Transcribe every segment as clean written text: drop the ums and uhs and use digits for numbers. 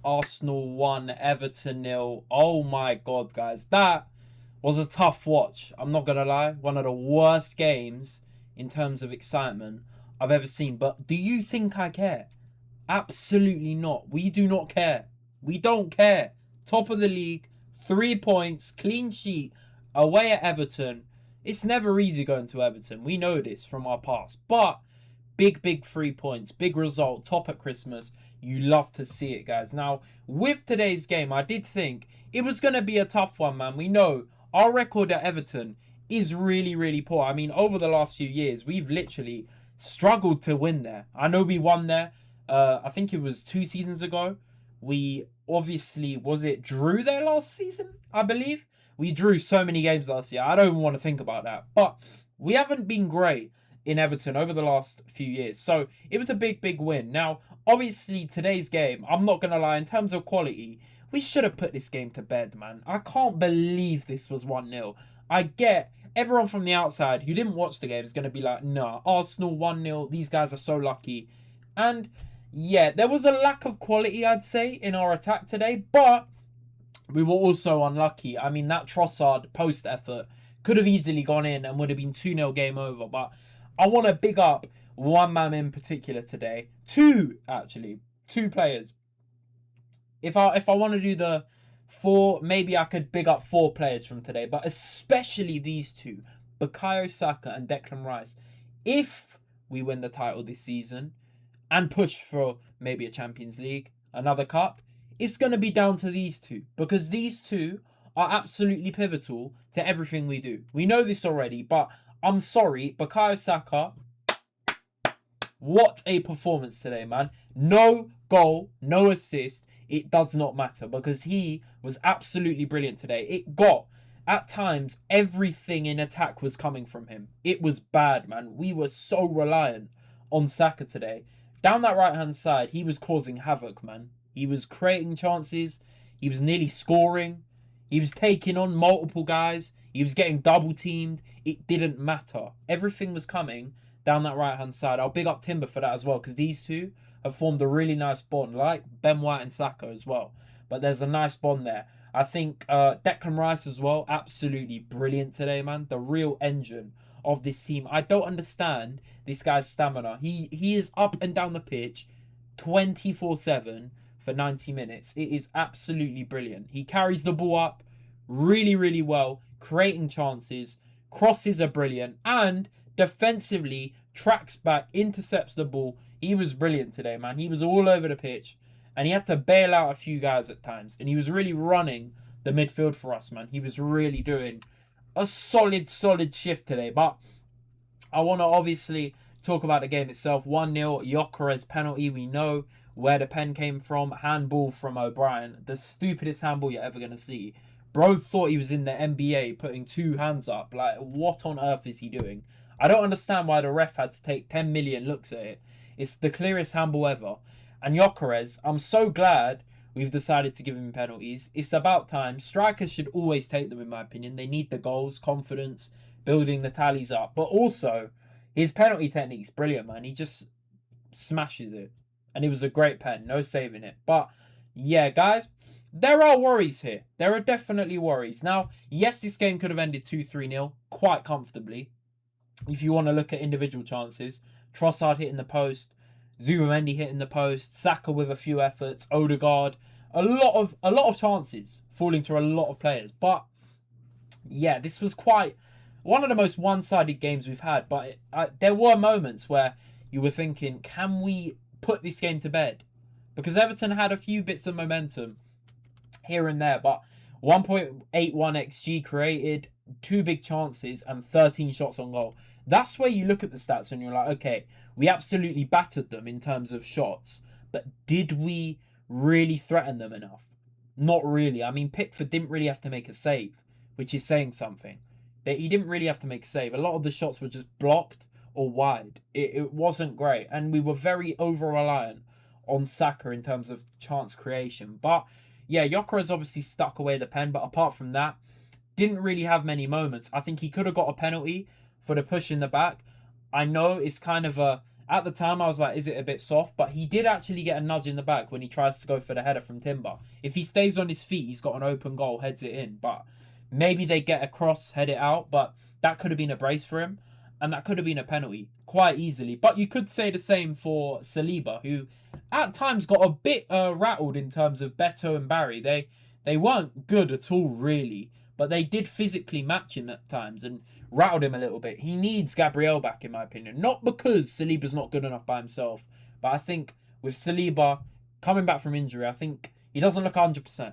Arsenal 1, Everton 0. Oh my God, guys. That was a tough watch. I'm not going to lie. One of the worst games in terms of excitement I've ever seen. But do you think I care? Absolutely not. We do not care. We don't care. Top of the league, 3 points, clean sheet, away at Everton. It's never easy going to Everton. We know this from our past. But big 3 points, big result, top at Christmas. You love to see it, guys. Now, with today's game, I did think it was going to be a tough one, man. We know our record at Everton is really poor. I mean, over the last few years, we've literally struggled to win there. I know we won there. I think it was 2 seasons ago. We obviously, was it drew there last season? I believe. We drew so many games last year. I don't even want to think about that. But we haven't been great in Everton over the last few years. So it was a big win. Now, obviously, today's game, I'm not going to lie, in terms of quality, we should have put this game to bed, man. I can't believe this was 1-0. I get everyone from the outside who didn't watch the game is going to be like, nah, Arsenal 1-0. These guys are so lucky. And yeah, there was a lack of quality, I'd say, in our attack today. But we were also unlucky. I mean, that Trossard post effort could have easily gone in and would have been 2-0 game over. But I want to big up one man in particular today. Two, actually. Two players. If I want to do the four, maybe I could big up 4 players from today. But especially these two. Bukayo Saka and Declan Rice. If we win the title this season and push for maybe a Champions League, another cup, it's going to be down to these two. Because these two are absolutely pivotal to everything we do. We know this already, but I'm sorry, Bukayo Saka, what a performance today, man. No goal, no assist. It does not matter because he was absolutely brilliant today. It got, at times, everything in attack was coming from him. It was bad, man. We were so reliant on Saka today. Down that right-hand side, he was causing havoc, man. He was creating chances. He was nearly scoring. He was taking on multiple guys. He was getting double-teamed. It didn't matter. Everything was coming down that right-hand side. I'll big up Timber for that as well because these two have formed a really nice bond, like Ben White and Saka as well. But there's a nice bond there. I think Declan Rice as well, absolutely brilliant today, man. The real engine of this team. I don't understand this guy's stamina. He is up and down the pitch 24/7 for 90 minutes. It is absolutely brilliant. He carries the ball up really well, creating chances. Crosses are brilliant. And defensively, tracks back, intercepts the ball. He was brilliant today, man. He was all over the pitch. And he had to bail out a few guys at times. And he was really running the midfield for us, man. He was really doing a solid shift today. But I want to obviously talk about the game itself. 1-0, GYOKERES penalty. We know where the pen came from. Handball from O'Brien. The stupidest handball you're ever going to see. Bro thought he was in the NBA putting 2 hands up. Like, what on earth is he doing? I don't understand why the ref had to take 10 million looks at it. It's the clearest handball ever. And GYOKERES, I'm so glad we've decided to give him penalties. It's about time. Strikers should always take them, in my opinion. They need the goals, confidence, building the tallies up. But also, his penalty technique's brilliant, man. He just smashes it. And it was a great pen. No saving it. But, yeah, guys, there are worries here. There are definitely worries. Now, yes, this game could have ended 2-3-0 quite comfortably. If you want to look at individual chances. Trossard hitting the post. Zubamendi hitting the post, Saka with a few efforts, Odegaard, a lot of chances falling to a lot of players. But yeah, this was quite one of the most one-sided games we've had. But there were moments where you were thinking, can we put this game to bed? Because Everton had a few bits of momentum here and there, but 1.81 XG created, 2 big chances, and 13 shots on goal. That's where you look at the stats and you're like, okay, we absolutely battered them in terms of shots, but did we really threaten them enough? Not really. I mean, Pickford didn't really have to make a save, which is saying something. He didn't really have to make a save. A lot of the shots were just blocked or wide. It wasn't great, and we were very over-reliant on Saka in terms of chance creation. But yeah, GYOKERES obviously stuck away the pen, but apart from that, didn't really have many moments. I think he could have got a penalty for the push in the back. I know it's kind of a At the time, I was like, is it a bit soft? But he did actually get a nudge in the back when he tries to go for the header from Timber. If he stays on his feet, he's got an open goal, heads it in. But maybe they get across, head it out. But that could have been a brace for him. And that could have been a penalty quite easily. But you could say the same for Saliba, who at times got a bit rattled in terms of Beto and Barry. They weren't good at all, really. But they did physically match him at times and rattled him a little bit. He needs Gabriel back, in my opinion. Not because Saliba's not good enough by himself. But I think with Saliba coming back from injury, I think he doesn't look 100%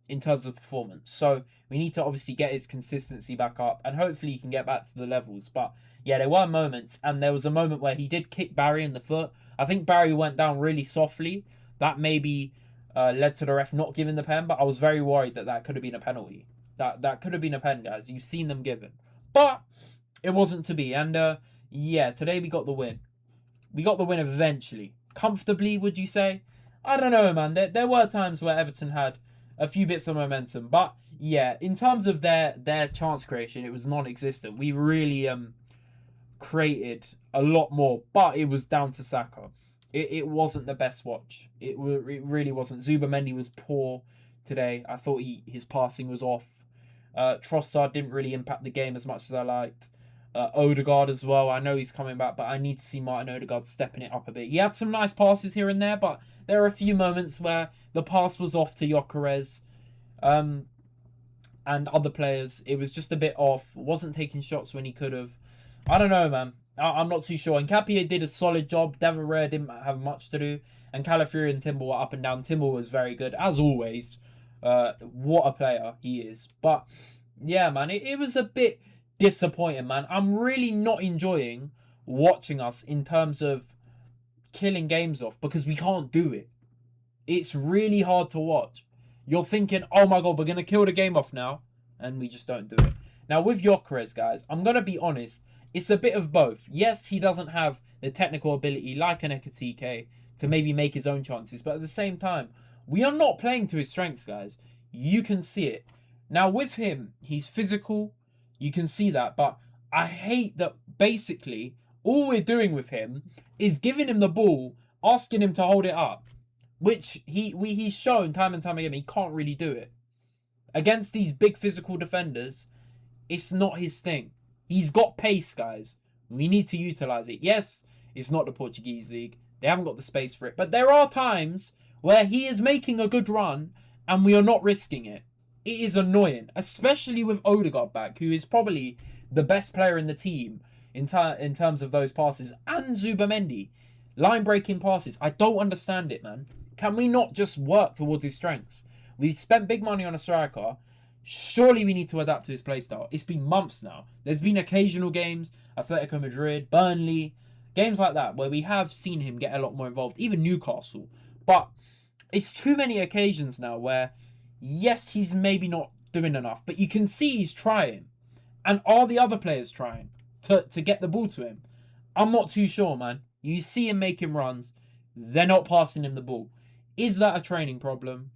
in terms of performance. So we need to obviously get his consistency back up. And hopefully he can get back to the levels. But yeah, there were moments. And there was a moment where he did kick Barry in the foot. I think Barry went down really softly. That maybe led to the ref not giving the pen. But I was very worried that could have been a penalty. That could have been a pen, guys. You've seen them given. But it wasn't to be. And yeah, today we got the win. We got the win eventually. Comfortably, would you say? I don't know, man. There were times where Everton had a few bits of momentum. But yeah, in terms of their chance creation, it was non-existent. We really created a lot more. But it was down to Saka. It wasn't the best watch. It really wasn't. Zubamendi was poor today. I thought his passing was off. Trossard didn't really impact the game as much as I liked. Odegaard as well. I know he's coming back, but I need to see Martin Odegaard stepping it up a bit. He had some nice passes here and there, but there are a few moments where the pass was off to GYOKERES and other players. It was just a bit off. Wasn't taking shots when he could have. I don't know, man. I'm not too sure. And Capia did a solid job. Devereux didn't have much to do. And Calafiori and Timber were up and down. Timber was very good, as always. What a player he is. But yeah, man, it was a bit disappointing, man. I'm really not enjoying watching us in terms of killing games off because we can't do it. It's really hard to watch. You're thinking, oh my god, we're going to kill the game off now. And we just don't do it. Now, with GYOKERES, guys, I'm going to be honest. It's a bit of both. Yes, he doesn't have the technical ability like an Ekatike to maybe make his own chances. But at the same time, we are not playing to his strengths, guys. You can see it. Now, with him, he's physical. You can see that. But I hate that basically all we're doing with him is giving him the ball, asking him to hold it up. Which he's shown time and time again he can't really do it. Against these big physical defenders, it's not his thing. He's got pace, guys. We need to utilise it. Yes, it's not the Portuguese league. They haven't got the space for it. But there are times where he is making a good run and we are not risking it. It is annoying. Especially with Odegaard back, who is probably the best player in the team in terms of those passes. And Zubamendi. Line-breaking passes. I don't understand it, man. Can we not just work towards his strengths? We've spent big money on a striker. Surely we need to adapt to his playstyle. It's been months now. There's been occasional games, Atletico Madrid, Burnley, games like that, where we have seen him get a lot more involved, even Newcastle. But it's too many occasions now where, yes, he's maybe not doing enough, but you can see he's trying. And are the other players trying to get the ball to him? I'm not too sure, man. You see him making runs, they're not passing him the ball. Is that a training problem?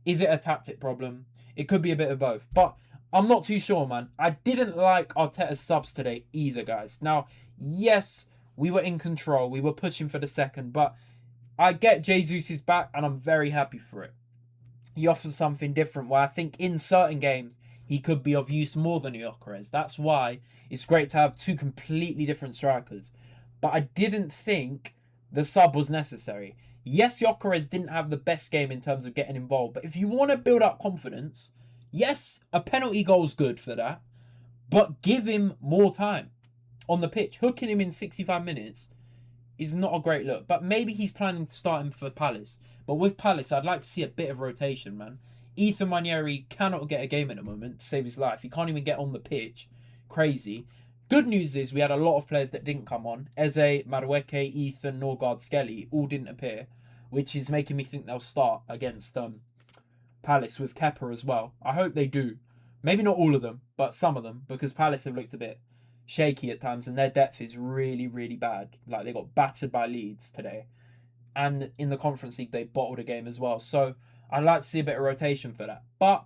Is it a tactic problem? It could be a bit of both. But I'm not too sure, man. I didn't like Arteta's subs today either, guys. Now, yes, we were in control. We were pushing for the second. But I get Jesus is back and I'm very happy for it. He offers something different where I think in certain games he could be of use more than GYOKERES. That's why it's great to have two completely different strikers. But I didn't think the sub was necessary. Yes, GYOKERES didn't have the best game in terms of getting involved. But if you want to build up confidence, yes, a penalty goal is good for that. But give him more time on the pitch. Hooking him in 65 minutes is not a great look. But maybe he's planning to start him for Palace. But with Palace, I'd like to see a bit of rotation, man. Ethan Manieri cannot get a game at the moment to save his life. He can't even get on the pitch. Crazy. Good news is we had a lot of players that didn't come on. Eze, Madueke, Ethan, Norgard, Skelly all didn't appear, which is making me think they'll start against Palace with Kepa as well. I hope they do. Maybe not all of them, but some of them, because Palace have looked a bit shaky at times and their depth is really, really bad. Like they got battered by Leeds today. And in the Conference League, they bottled a game as well. So I'd like to see a bit of rotation for that. But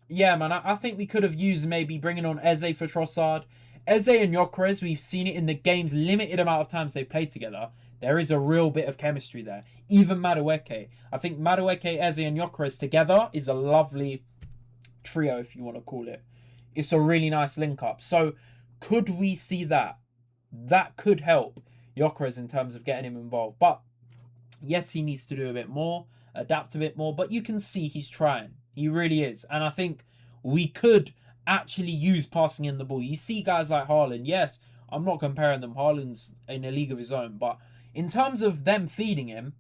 yeah, man, I think we could have used maybe bringing on Eze for Trossard. Eze and Gyökeres, we've seen it in the games, limited amount of times they've played together. There is a real bit of chemistry there. Even Madueke. I think Madueke, Eze and Gyökeres together is a lovely trio, if you want to call it. It's a really nice link up. So could we see that? That could help Gyökeres in terms of getting him involved. But yes, he needs to do a bit more, adapt a bit more. But you can see he's trying. He really is. And I think we could actually use passing in the ball. You see guys like Haaland. Yes, I'm not comparing them. Haaland's in a league of his own. But in terms of them feeding him,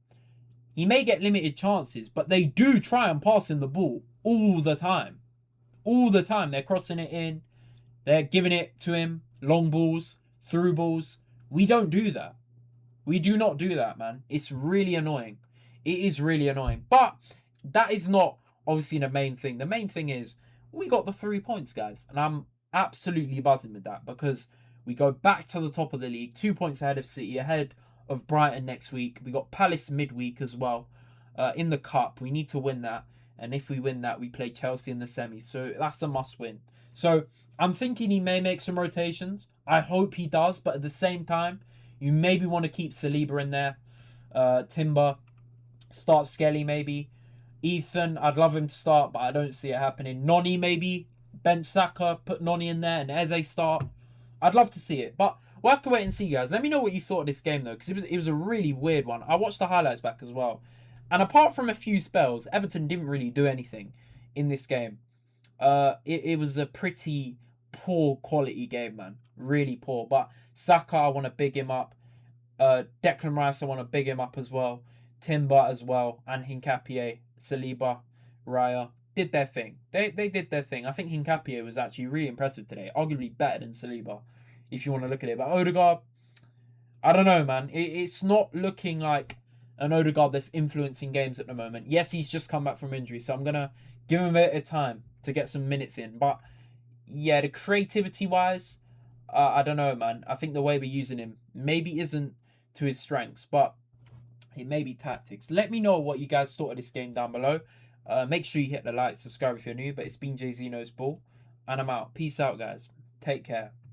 he may get limited chances. But they do try and pass in the ball all the time. All the time. They're crossing it in. They're giving it to him. Long balls. Through balls. We don't do that. We do not do that, man. It's really annoying. It is really annoying. But that is not obviously the main thing. The main thing is we got the 3 points, guys. And I'm absolutely buzzing with that because we go back to the top of the league. 2 points ahead of City, ahead of Brighton next week. We got Palace midweek as well in the Cup. We need to win that. And if we win that, we play Chelsea in the semis. So that's a must win. So I'm thinking he may make some rotations. I hope he does. But at the same time, you maybe want to keep Saliba in there. Timber. Start Skelly maybe. Ethan, I'd love him to start, but I don't see it happening. Noni maybe. Bench Saka, put Noni in there and Eze start. I'd love to see it. But we'll have to wait and see, guys. Let me know what you thought of this game, though. Because it was a really weird one. I watched the highlights back as well. And apart from a few spells, Everton didn't really do anything in this game. It was a pretty poor quality game, man. Really poor. But Saka, I want to big him up. Declan Rice, I want to big him up as well. Timber as well. And Hincapié, Saliba, Raya did their thing. They did their thing. I think Hincapié was actually really impressive today. Arguably better than Saliba, if you want to look at it. But Odegaard, I don't know, man. It's not looking like an Odegaard that's influencing games at the moment. Yes, he's just come back from injury, so I'm going to give him a bit of time to get some minutes in. But yeah, the creativity-wise, I don't know, man. I think the way we're using him maybe isn't to his strengths, but it may be tactics. Let me know what you guys thought of this game down below. Make sure you hit the like, subscribe if you're new. But it's been Jay Zeno's Ball, and I'm out. Peace out, guys. Take care.